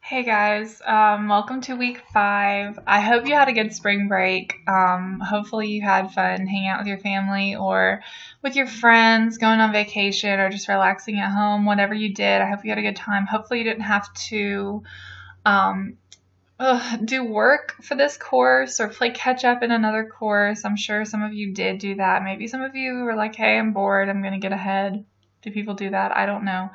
Hey guys, welcome to week 5. I hope you had a good spring break. Hopefully you had fun hanging out with your family or with your friends, going on vacation or just relaxing at home, whatever you did. I hope you had a good time. Hopefully you didn't have to um, do work for this course or play catch up in another course. I'm sure some of you did do that. Maybe some of you were like, hey, I'm bored, I'm going to get ahead. Do people do that? I don't know.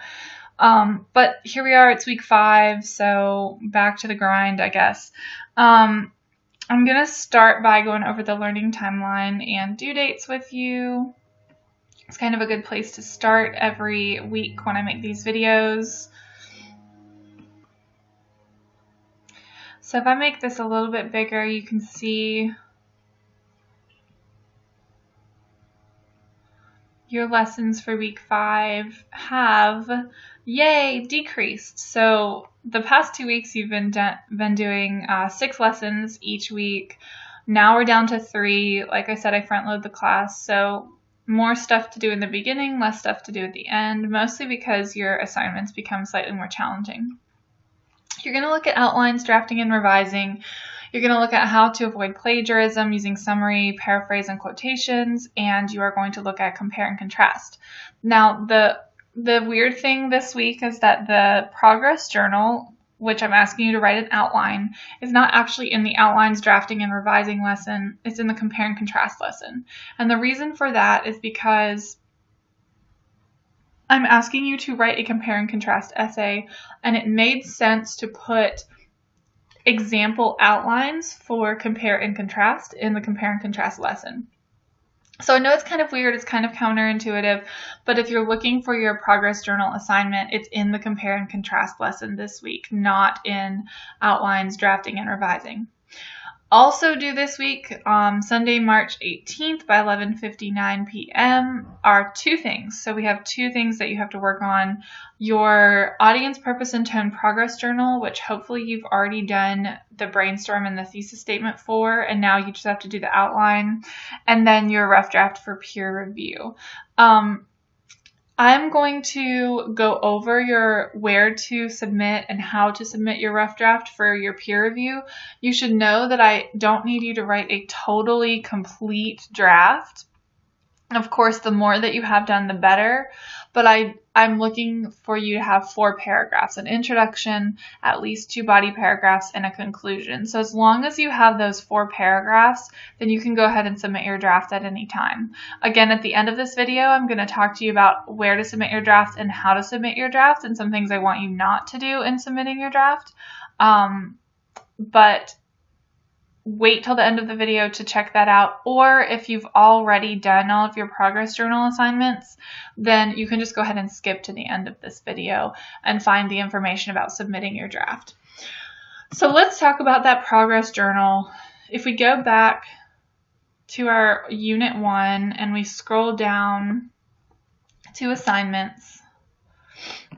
But here we are, it's week 5, so back to the grind, I guess. I'm going to start by going over the learning timeline and due dates with you. It's kind of a good place to start every week when I make these videos. So if I make this a little bit bigger, you can see your lessons for week 5 have, yay, decreased. So the past 2 weeks you've been doing 6 lessons each week. Now we're down to 3. Like I said, I front load the class, so more stuff to do in the beginning, less stuff to do at the end, mostly because your assignments become slightly more challenging. You're going to look at outlines, drafting, and revising. You're going to look at how to avoid plagiarism using summary, paraphrase, and quotations, and you are going to look at compare and contrast. Now, the weird thing this week is that the progress journal, which I'm asking you to write an outline, is not actually in the outlines, drafting, and revising lesson. It's in the compare and contrast lesson. And the reason for that is because I'm asking you to write a compare and contrast essay, and it made sense to put example outlines for compare and contrast in the compare and contrast lesson. So I know it's kind of weird, it's kind of counterintuitive, but if you're looking for your progress journal assignment, it's in the compare and contrast lesson this week, not in outlines, drafting, and revising. Also due this week, Sunday, March 18th by 11:59 p.m. are 2 things. So we have 2 things that you have to work on. Your audience, purpose, and tone progress journal, which hopefully you've already done the brainstorm and the thesis statement for, and now you just have to do the outline, and then your rough draft for peer review. I'm going to go over your where to submit and how to submit your rough draft for your peer review. You should know that I don't need you to write a totally complete draft. Of course, the more that you have done, the better, but I'm looking for you to have 4 paragraphs, an introduction, at least 2 body paragraphs, and a conclusion. So as long as you have those 4 paragraphs, then you can go ahead and submit your draft at any time. Again, at the end of this video, I'm going to talk to you about where to submit your draft and how to submit your draft and some things I want you not to do in submitting your draft. But wait till the end of the video to check that out, or if you've already done all of your progress journal assignments, then you can just go ahead and skip to the end of this video and find the information about submitting your draft. So let's talk about that progress journal. If we go back to our Unit 1 and we scroll down to assignments,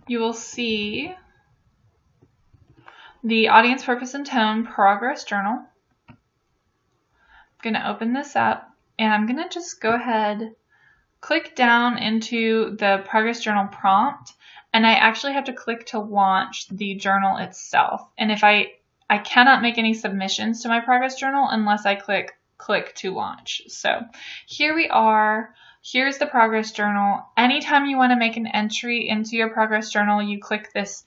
you will see the audience, purpose, and tone progress journal. Going to open this up, and I'm going to just go ahead, click down into the progress journal prompt, and I actually have to click to launch the journal itself. And if I cannot make any submissions to my progress journal unless I click to launch. So here we are. Here's the progress journal. Anytime you want to make an entry into your progress journal, you click this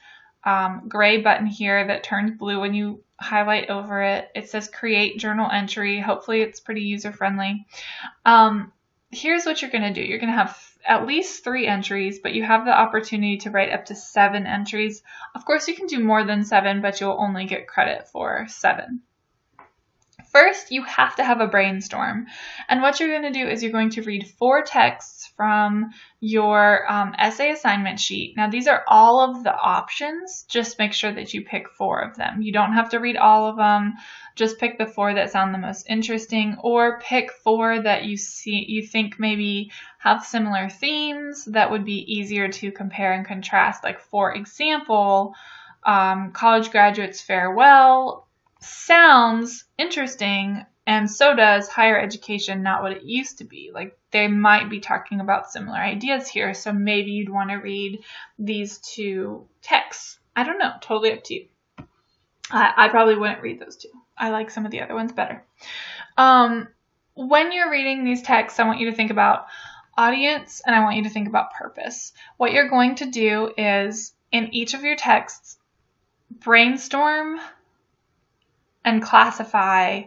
gray button here that turns blue when you highlight over it. It says create journal entry. Hopefully it's pretty user friendly. Here's what you're going to do. You're going to have at least 3 entries, but you have the opportunity to write up to 7 entries. Of course you can do more than 7, but you'll only get credit for 7. First, you have to have a brainstorm. And what you're going to do is you're going to read 4 texts from your essay assignment sheet. Now, these are all of the options. Just make sure that you pick 4 of them. You don't have to read all of them. Just pick the 4 that sound the most interesting, or pick 4 that you think maybe have similar themes that would be easier to compare and contrast. Like, for example, college graduates farewell sounds interesting, and so does higher education not what it used to be. Like, they might be talking about similar ideas here, so maybe you'd want to read these 2 texts. I don't know, totally up to you. I probably wouldn't read those two. I like some of the other ones better. When you're reading these texts, I want you to think about audience and I want you to think about purpose. What you're going to do is, in each of your texts, brainstorm and classify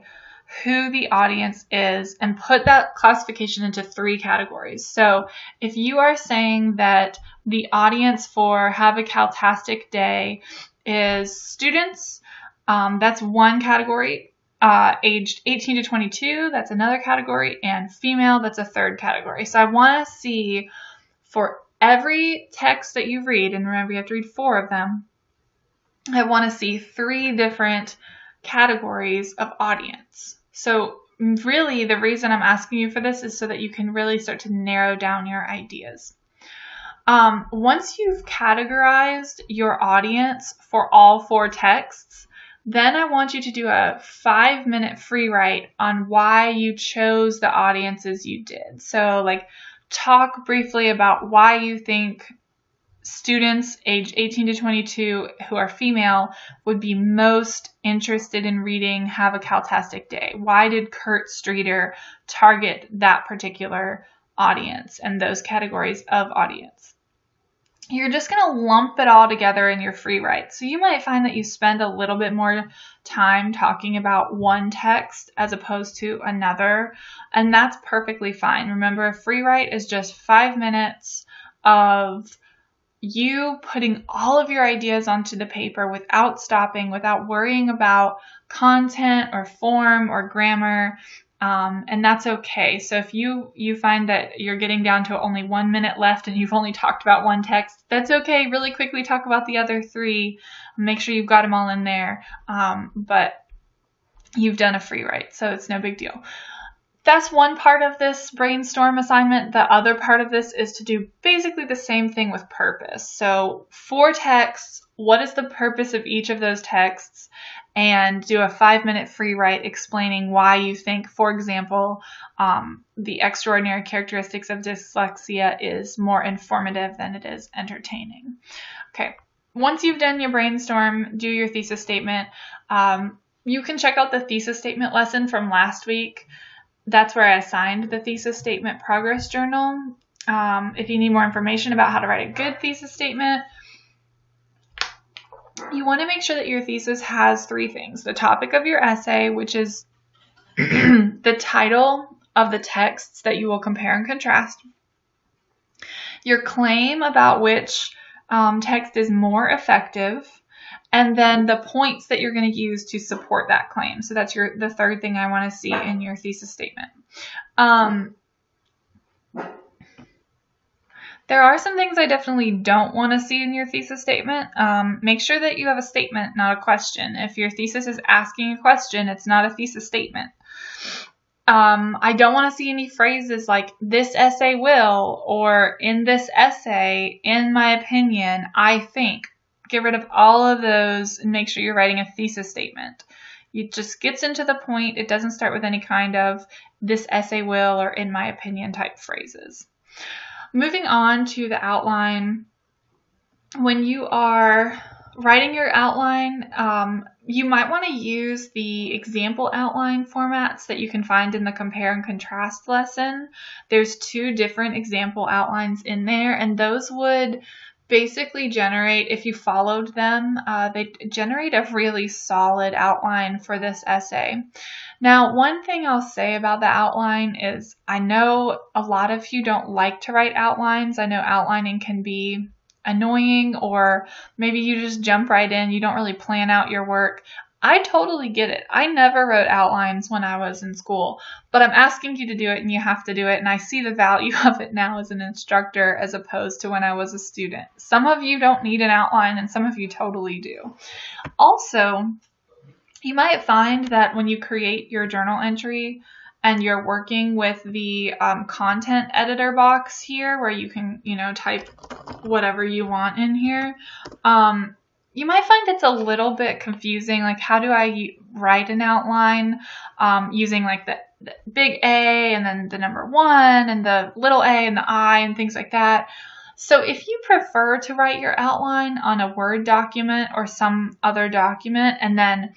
who the audience is and put that classification into 3 categories. So if you are saying that the audience for Have a Caltastic Day is students, that's one category. Aged 18 to 22, that's another category, and female, that's a third category. So I want to see for every text that you read, and remember you have to read 4 of them, I want to see 3 different categories of audience. So really the reason I'm asking you for this is so that you can really start to narrow down your ideas. Once you've categorized your audience for all 4 texts, then I want you to do a 5-minute free write on why you chose the audiences you did. So like talk briefly about why you think students aged 18 to 22 who are female would be most interested in reading Have a Caltastic Day. Why did Kurt Streeter target that particular audience and those categories of audience? You're just going to lump it all together in your free write. So you might find that you spend a little bit more time talking about one text as opposed to another, and that's perfectly fine. Remember, a free write is just 5 minutes of you putting all of your ideas onto the paper without stopping, without worrying about content or form or grammar. And that's okay. So if you find that you're getting down to only 1 minute left and you've only talked about one text, that's okay. Really quickly talk about the other 3. Make sure you've got them all in there. But you've done a free write, so it's no big deal. That's one part of this brainstorm assignment. The other part of this is to do basically the same thing with purpose. So 4 texts, what is the purpose of each of those texts? And do a 5-minute free write explaining why you think, for example, the extraordinary characteristics of dyslexia is more informative than it is entertaining. Okay, once you've done your brainstorm, do your thesis statement. You can check out the thesis statement lesson from last week. That's where I assigned the thesis statement progress journal. If you need more information about how to write a good thesis statement, you want to make sure that your thesis has 3 things. The topic of your essay, which is the title of the texts that you will compare and contrast, your claim about which text is more effective, and then the points that you're going to use to support that claim. So that's the third thing I want to see in your thesis statement. There are some things I definitely don't want to see in your thesis statement. Make sure that you have a statement, not a question. If your thesis is asking a question, it's not a thesis statement. I don't want to see any phrases like this essay will, or in this essay, in my opinion, I think. Get rid of all of those and make sure you're writing a thesis statement. It just gets into the point. It doesn't start with any kind of this essay will or in my opinion type phrases. Moving on to the outline. When you are writing your outline, you might want to use the example outline formats that you can find in the compare and contrast lesson. There's 2 different example outlines in there, and those would basically generate, if you followed them, they generate a really solid outline for this essay. Now, one thing I'll say about the outline is I know a lot of you don't like to write outlines. I know outlining can be annoying, or maybe you just jump right in. You don't really plan out your work. I totally get it. I never wrote outlines when I was in school, but I'm asking you to do it and you have to do it. And I see the value of it now as an instructor as opposed to when I was a student. Some of you don't need an outline and some of you totally do. Also, you might find that when you create your journal entry and you're working with the content editor box here where you can, type whatever you want in here, you might find it's a little bit confusing. Like, how do I write an outline using like the big A and then the number 1 and the little a and the I and things like that. So if you prefer to write your outline on a Word document or some other document and then,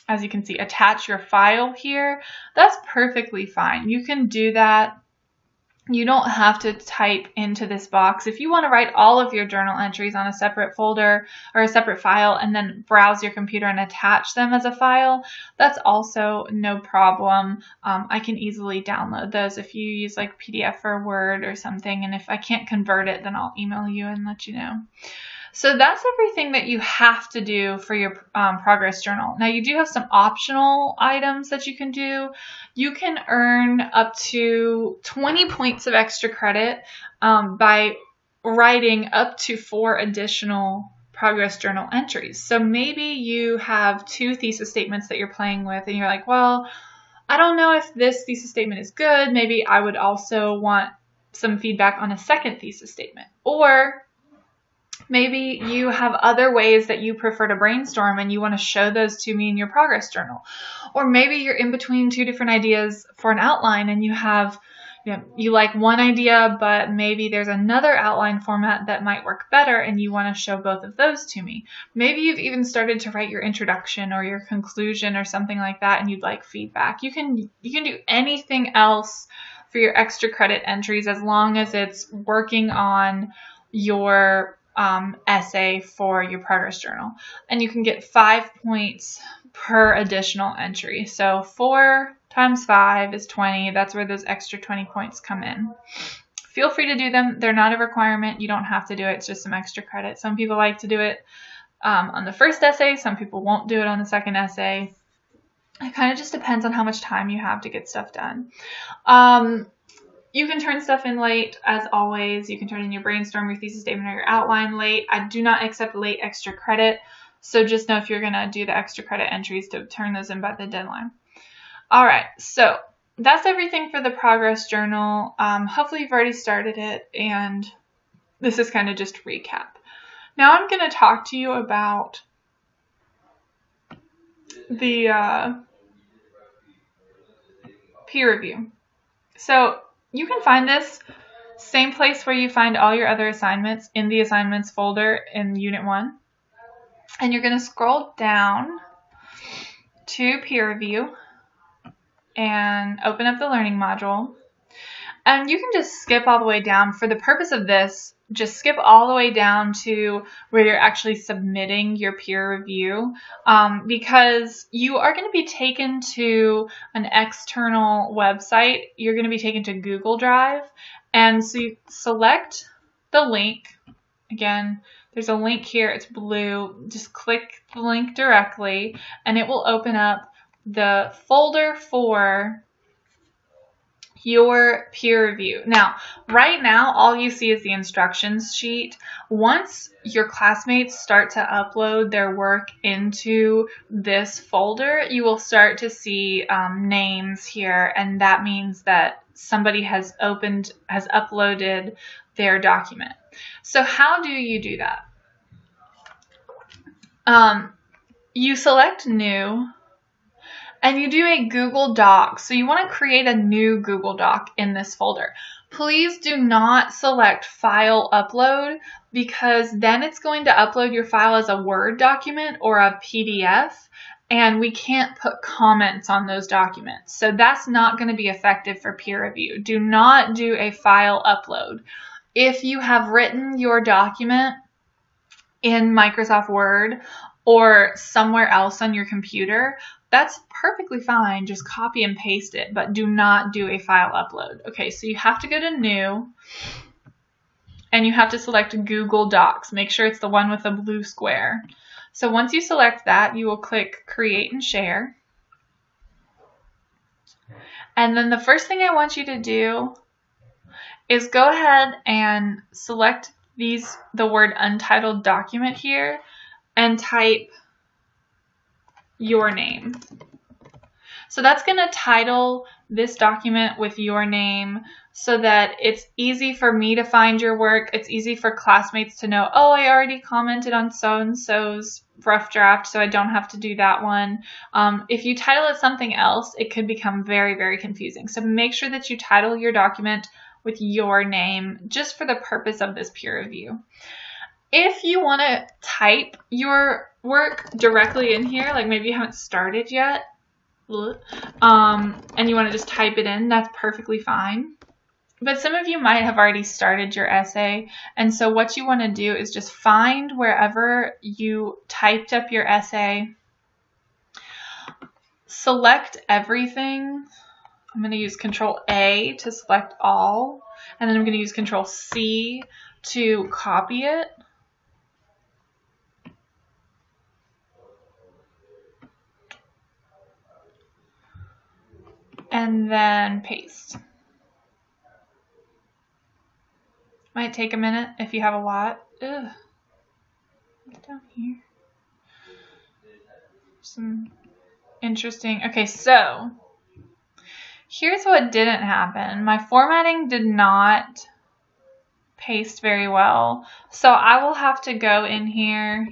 as you can see, attach your file here, that's perfectly fine. You can do that. You don't have to type into this box. If you want to write all of your journal entries on a separate folder or a separate file and then browse your computer and attach them as a file, that's also no problem. I can easily download those if you use like PDF or Word or something. And if I can't convert it, then I'll email you and let you know. So that's everything that you have to do for your progress journal. Now you do have some optional items that you can do. You can earn up to 20 points of extra credit by writing up to 4 additional progress journal entries. So maybe you have 2 thesis statements that you're playing with and you're like, well, I don't know if this thesis statement is good. Maybe I would also want some feedback on a second thesis statement. Or maybe you have other ways that you prefer to brainstorm and you want to show those to me in your progress journal. Or maybe you're in between 2 different ideas for an outline and you like one idea, but maybe there's another outline format that might work better and you want to show both of those to me. Maybe you've even started to write your introduction or your conclusion or something like that and you'd like feedback. You can do anything else for your extra credit entries as long as it's working on your essay for your progress journal. And you can get 5 points per additional entry. So 4 times 5 is 20. That's where those extra 20 points come in. Feel free to do them. They're not a requirement. You don't have to do it. It's just some extra credit. Some people like to do it on the first essay. Some people won't do it on the second essay. It kind of just depends on how much time you have to get stuff done. You can turn stuff in late, as always. You can turn in your brainstorm, your thesis statement, or your outline late. I do not accept late extra credit, so just know if you're going to do the extra credit entries to turn those in by the deadline. All right, so that's everything for the progress journal. Hopefully you've already started it, and this is kind of just recap. Now I'm going to talk to you about the peer review. So you can find this same place where you find all your other assignments in the assignments folder in Unit 1. And you're going to scroll down to peer review and open up the learning module. And you can just skip all the way down. For the purpose of this, just skip all the way down to where you're actually submitting your peer review, because you are going to be taken to an external website. You're going to be taken to Google Drive. And so you select the link. Again, there's a link here. It's blue. Just click the link directly and it will open up the folder for your peer review. Now, right now, all you see is the instructions sheet. Once your classmates start to upload their work into this folder, you will start to see names here, and that means that somebody has uploaded their document. So how do you do that? You select New, and you do a Google Doc. So you want to create a new Google Doc in this folder. Please do not select File Upload, because then it's going to upload your file as a Word document or a PDF, and we can't put comments on those documents. So that's not going to be effective for peer review. Do not do a file upload. If you have written your document in Microsoft Word or somewhere else on your computer, that's perfectly fine. Just copy and paste it, but do not do a file upload. Okay, so you have to go to New, and you have to select Google Docs. Make sure it's the one with the blue square. So once you select that, you will click Create and Share. And then the first thing I want you to do is go ahead and select the word Untitled Document here and type your name. So that's going to title this document with your name so that it's easy for me to find your work. It's easy for classmates to know, oh, I already commented on so-and-so's rough draft, so I don't have to do that one. If you title it something else, it could become very, very confusing. So make sure that you title your document with your name just for the purpose of this peer review. If you want to type your work directly in here, like maybe you haven't started yet, and you want to just type it in, that's perfectly fine. But some of you might have already started your essay, and so what you want to do is just find wherever you typed up your essay, select everything. I'm going to use Control A to select all, and then I'm going to use Control C to copy it. And then paste. Might take a minute if you have a lot. Ugh. Get down here. Some interesting. Okay, so here's what didn't happen. My formatting did not paste very well. So I will have to go in here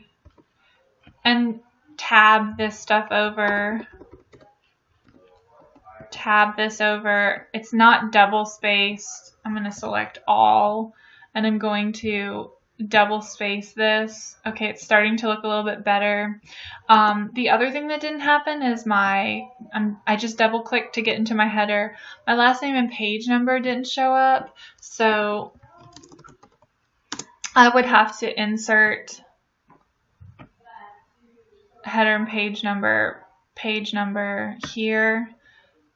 and tab this stuff over. Tab this over. It's not double spaced. I'm going to select all, and I'm going to double space this. Okay, it's starting to look a little bit better. The other thing that didn't happen is I just double clicked to get into my header. My last name and page number didn't show up, so I would have to insert header and page number here.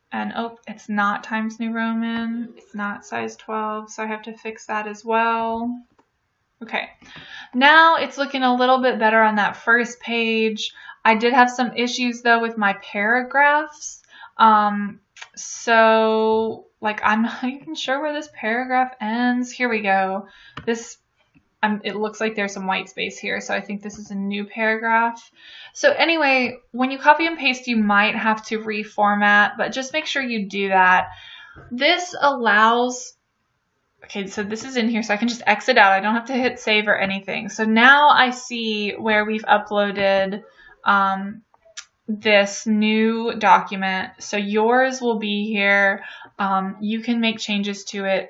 And oh, it's not Times New Roman. It's not size 12, so I have to fix that as well. Okay, now it's looking a little bit better on that first page. I did have some issues though with my paragraphs. So like I'm not even sure where this paragraph ends. Here we go. It looks like there's some white space here, so I think this is a new paragraph. So anyway, when you copy and paste, you might have to reformat, but just make sure you do that. This allows, okay, so this is in here, so I can just exit out. I don't have to hit save or anything. So now I see where we've uploaded this new document. So yours will be here. You can make changes to it.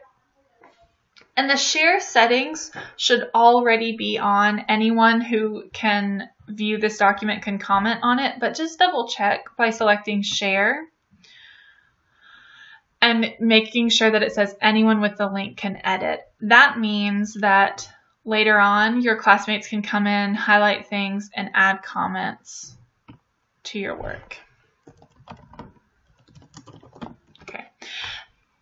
And the share settings should already be on. Anyone who can view this document can comment on it, but just double check by selecting share and making sure that it says anyone with the link can edit. That means that later on your classmates can come in, highlight things, and add comments to your work.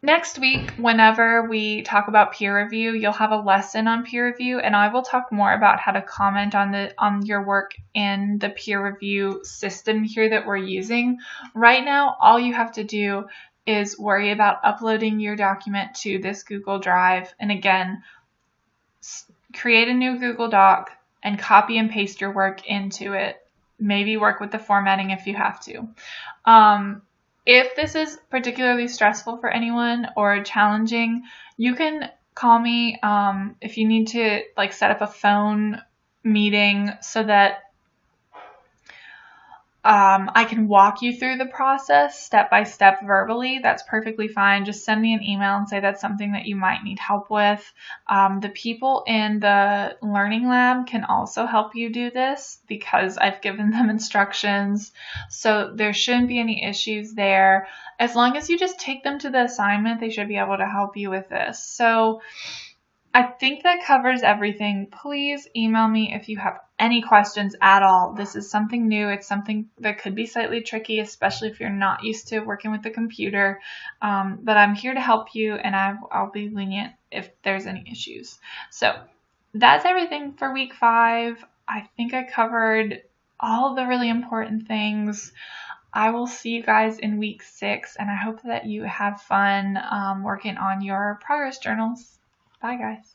Next week, whenever we talk about peer review, you'll have a lesson on peer review, and I will talk more about how to comment on your work in the peer review system here that we're using. Right now, all you have to do is worry about uploading your document to this Google Drive, and again, create a new Google Doc and copy and paste your work into it. Maybe work with the formatting if you have to. If this is particularly stressful for anyone or challenging, you can call me if you need to like set up a phone meeting so that I can walk you through the process step by step verbally. That's perfectly fine. Just send me an email and say that's something that you might need help with. The people in the Learning Lab can also help you do this because I've given them instructions. So there shouldn't be any issues there. As long as you just take them to the assignment, they should be able to help you with this. So I think that covers everything. Please email me if you have any questions at all. This is something new. It's something that could be slightly tricky, especially if you're not used to working with the computer. But I'm here to help you, and I'll be lenient if there's any issues. So that's everything for week 5. I think I covered all the really important things. I will see you guys in week 6, and I hope that you have fun working on your progress journals. Bye, guys.